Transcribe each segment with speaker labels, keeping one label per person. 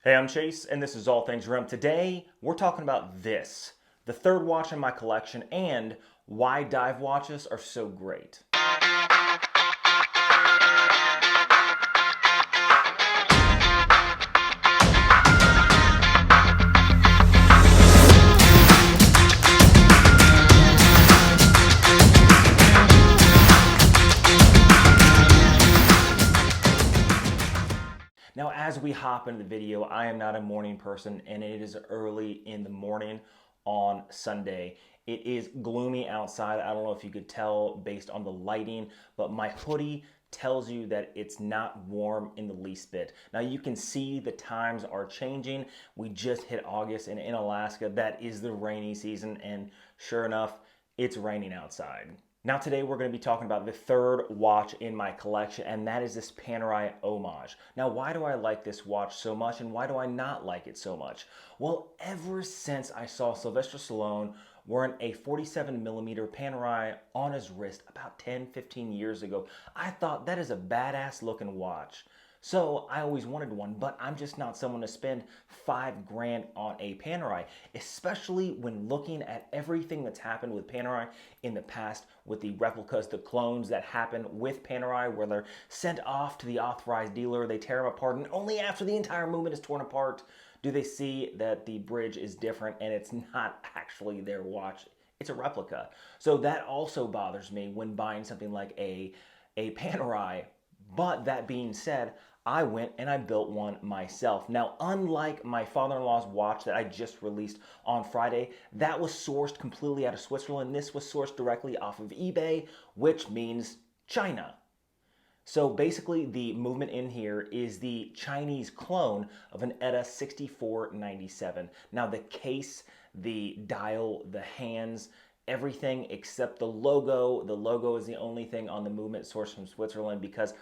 Speaker 1: Hey, I'm Chase, and this is All Things Rim. Today, we're talking about this, the third watch in my collection, and why dive watches are so great. Now, as we hop into the video, I am not a morning person, and it is early in the morning on Sunday. It is gloomy outside. I don't know if you could tell based on the lighting, but my hoodie tells you that it's not warm in the least bit. Now you can see the times are changing. We just hit August, and in Alaska, that is the rainy season, and sure enough, it's raining outside. Now today we're going to be talking about the third watch in my collection, and that is this Panerai Homage. Now why do I like this watch so much, and why do I not like it so much? Well, ever since I saw Sylvester Stallone wearing a 47mm Panerai on his wrist about 10-15 years ago, I thought that is a badass looking watch. So I always wanted one, but I'm just not someone to spend $5 grand on a Panerai, especially when looking at everything that's happened with Panerai in the past with the replicas, the clones that happen with Panerai, where they're sent off to the authorized dealer, they tear them apart, and only after the entire movement is torn apart do they see that the bridge is different and it's not actually their watch. It's a replica. So that also bothers me when buying something like a Panerai. But that being said, I went and I built one myself. Now, unlike my father-in-law's watch that I just released on Friday, that was sourced completely out of Switzerland. This was sourced directly off of eBay, which means China. So basically, the movement in here is the Chinese clone of an ETA 6497. Now, the case, the dial, the hands, everything except the logo. The logo is the only thing on the movement sourced from Switzerland because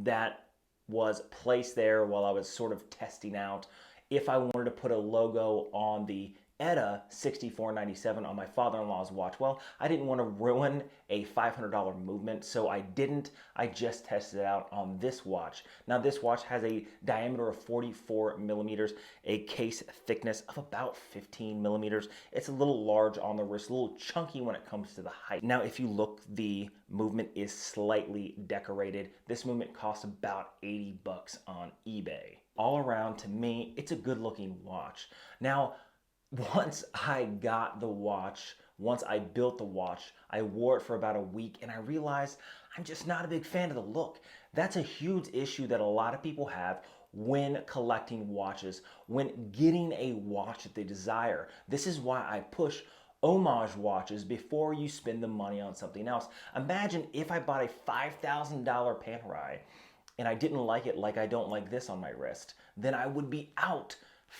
Speaker 1: that was placed there while I was sort of testing out if I wanted to put a logo on the ETA 6497 on my father-in-law's watch. Well, I didn't want to ruin a $500 movement, so I didn't. I just tested it out on this watch. Now, this watch has a diameter of 44 millimeters, a case thickness of about 15 millimeters. It's a little large on the wrist, a little chunky when it comes to the height. Now, if you look, the movement is slightly decorated. This movement costs about 80 bucks on eBay. All around, to me, it's a good looking watch. Now, once I got the watch, once I built the watch, I wore it for about a week and I realized I'm just not a big fan of the look. That's a huge issue that a lot of people have when collecting watches, when getting a watch that they desire. This is why I push homage watches before you spend the money on something else. Imagine if I bought a $5,000 Panerai and I didn't like it like I don't like this on my wrist, then I would be out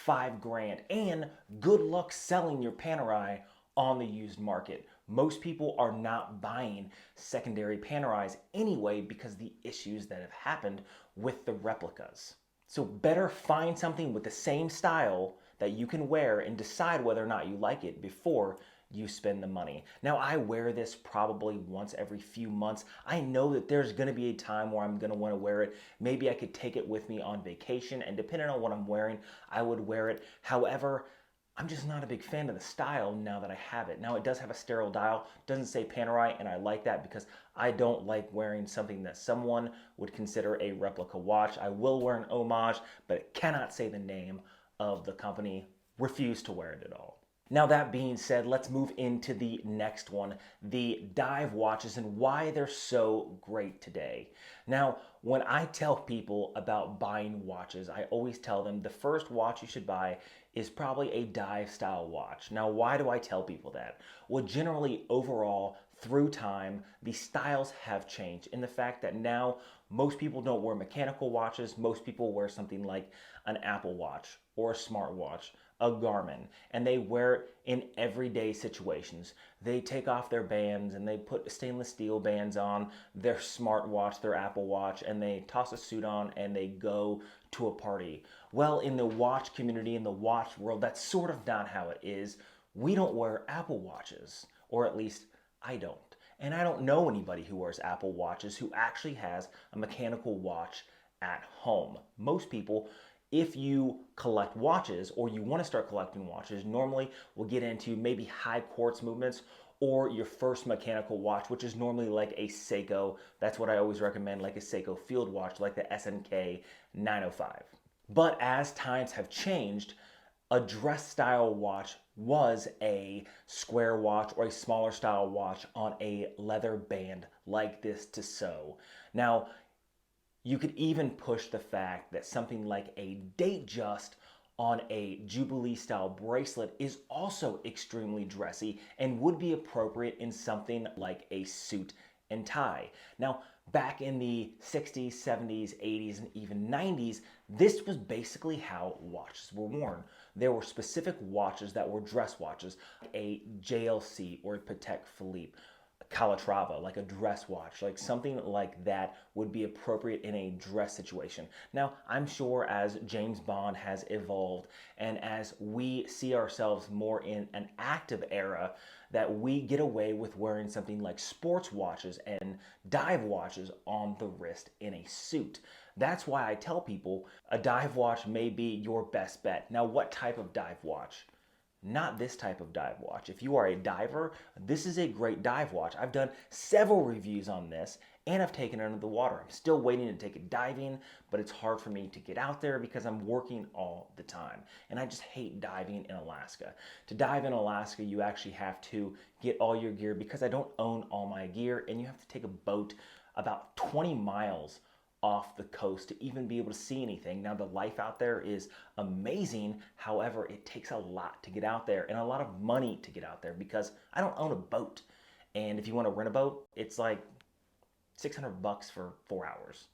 Speaker 1: $5 grand. And good luck selling your Panerai on the used market. Most people are not buying secondary Panerais anyway because of the issues that have happened with the replicas. So better find something with the same style that you can wear and decide whether or not you like it before you spend the money. Now, I wear this probably once every few months. I know that there's going to be a time where I'm going to want to wear it. Maybe I could take it with me on vacation, and depending on what I'm wearing, I would wear it. However, I'm just not a big fan of the style now that I have it. Now, it does have a sterile dial, doesn't say Panerai, and I like that because I don't like wearing something that someone would consider a replica watch. I will wear an homage, but it cannot say the name of the company. Refuse to wear it at all. Now, that being said, let's move into the next one, the dive watches and why they're so great today. Now, when I tell people about buying watches, I always tell them the first watch you should buy is probably a dive style watch. Now, why do I tell people that? Well, generally, overall, through time, the styles have changed in the fact that now most people don't wear mechanical watches. Most people wear something like an Apple Watch or a smartwatch, a Garmin, and they wear it in everyday situations. They take off their bands and they put stainless steel bands on their smartwatch, their Apple Watch, and they toss a suit on and they go to a party. Well, in the watch community, in the watch world, that's sort of not how it is. We don't wear Apple Watches, or at least I don't. And I don't know anybody who wears Apple Watches who actually has a mechanical watch at home. Most people If you collect watches or you want to start collecting watches, normally we'll get into maybe high quartz movements or your first mechanical watch, which is normally like a Seiko. That's what I always recommend, like a Seiko field watch, like the SNK 905. But as times have changed, a dress style watch was a square watch or a smaller style watch on a leather band like this to sew. Now, you could even push the fact that something like a Datejust on a Jubilee style bracelet is also extremely dressy and would be appropriate in something like a suit and tie. Now, back in the 60s, 70s, 80s, and even 90s, this was basically how watches were worn. There were specific watches that were dress watches, a JLC or a Patek Philippe, Calatrava, like a dress watch, like something like that would be appropriate in a dress situation. Now, I'm sure as James Bond has evolved and as we see ourselves more in an active era, that we get away with wearing something like sports watches and dive watches on the wrist in a suit. That's why I tell people a dive watch may be your best bet. Now, what type of dive watch? Not this type of dive watch. If you are a diver, this is a great dive watch. I've done several reviews on this and I've taken it under the water. I'm still waiting to take it diving, but it's hard for me to get out there because I'm working all the time. And I just hate diving in Alaska. To dive in Alaska, you actually have to get all your gear because I don't own all my gear, and you have to take a boat about 20 miles off the coast to even be able to see anything. Now, the life out there is amazing. However, it takes a lot to get out there and a lot of money to get out there because I don't own a boat. And if you want to rent a boat, it's like $600 for 4 hours.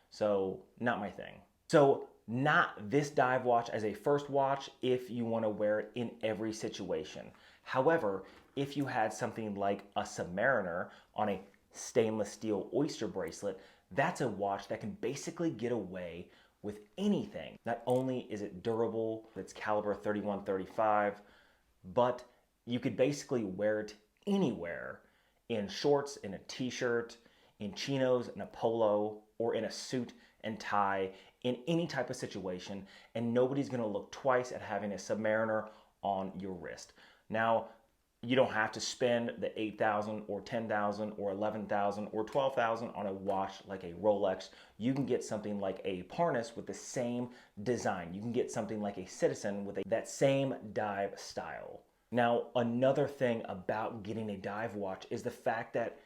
Speaker 1: So not my thing. So not this dive watch as a first watch if you want to wear it in every situation. However, if you had something like a Submariner on a stainless steel oyster bracelet, that's a watch that can basically get away with anything. Not only is it durable, it's caliber 31-35, but you could basically wear it anywhere, in shorts, in a t-shirt, in chinos, in a polo, or in a suit and tie, in any type of situation, and nobody's gonna look twice at having a Submariner on your wrist. Now, you don't have to spend the $8,000 or $10,000 or $11,000 or $12,000 on a watch like a Rolex. You can get something like a Parnis with the same design. You can get something like a Citizen with that same dive style. Now, another thing about getting a dive watch is the fact that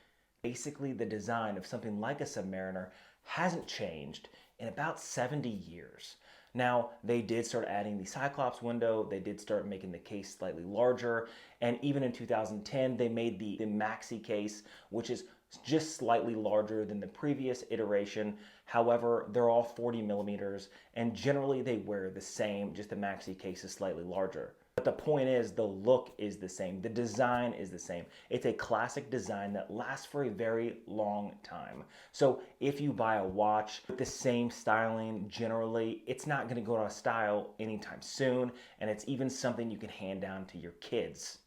Speaker 1: basically the design of something like a Submariner hasn't changed in about 70 years. Now, they did start adding the Cyclops window, they did start making the case slightly larger, and even in 2010, they made the Maxi case, which is just slightly larger than the previous iteration. However, they're all 40 millimeters, and generally they wear the same, just the Maxi case is slightly larger. But the point is, the look is the same. The design is the same. It's a classic design that lasts for a very long time. So if you buy a watch with the same styling, generally, it's not going to go out of style anytime soon. And it's even something you can hand down to your kids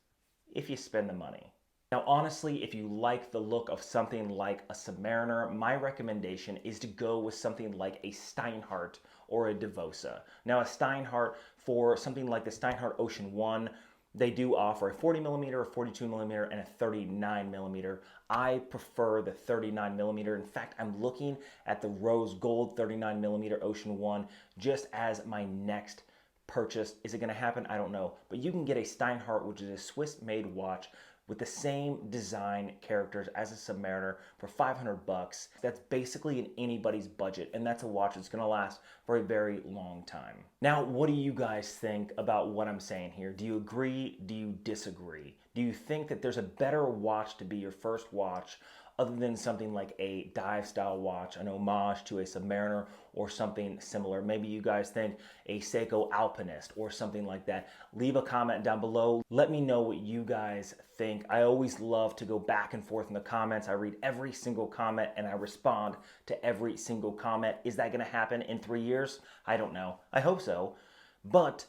Speaker 1: if you spend the money. Now, honestly, if you like the look of something like a Submariner, my recommendation is to go with something like a Steinhardt or a Devosa. Now, a Steinhardt, for something like the Steinhardt Ocean 1, they do offer a 40 millimeter, a 42 millimeter, and a 39 millimeter. I prefer the 39 millimeter. In fact, I'm looking at the rose gold 39 millimeter Ocean 1 just as my next purchase. Is it going to happen? I don't know. But you can get a Steinhardt, which is a Swiss-made watch with the same design characters as a Submariner for $500. That's basically in anybody's budget, and that's a watch that's gonna last for a very long time. Now, what do you guys think about what I'm saying here? Do you agree? Do you disagree? Do you think that there's a better watch to be your first watch other than something like a dive style watch, an homage to a Submariner or something similar? Maybe you guys think a Seiko Alpinist or something like that. Leave a comment down below. Let me know what you guys think. I always love to go back and forth in the comments. I read every single comment and I respond to every single comment. Is that gonna happen in 3 years? I don't know. I hope so. But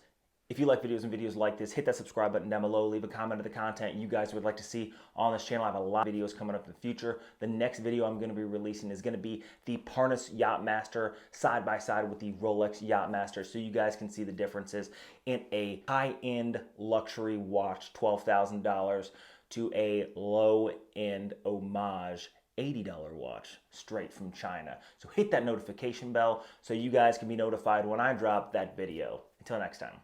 Speaker 1: If you like videos and videos like this, hit that subscribe button down below. Leave a comment of the content you guys would like to see on this channel. I have a lot of videos coming up in the future. The next video I'm going to be releasing is going to be the Panerai Yachtmaster side by side with the Rolex Yachtmaster, so you guys can see the differences in a high-end luxury watch, $12,000, to a low-end Homage $80 watch straight from China. So hit that notification bell so you guys can be notified when I drop that video. Until next time.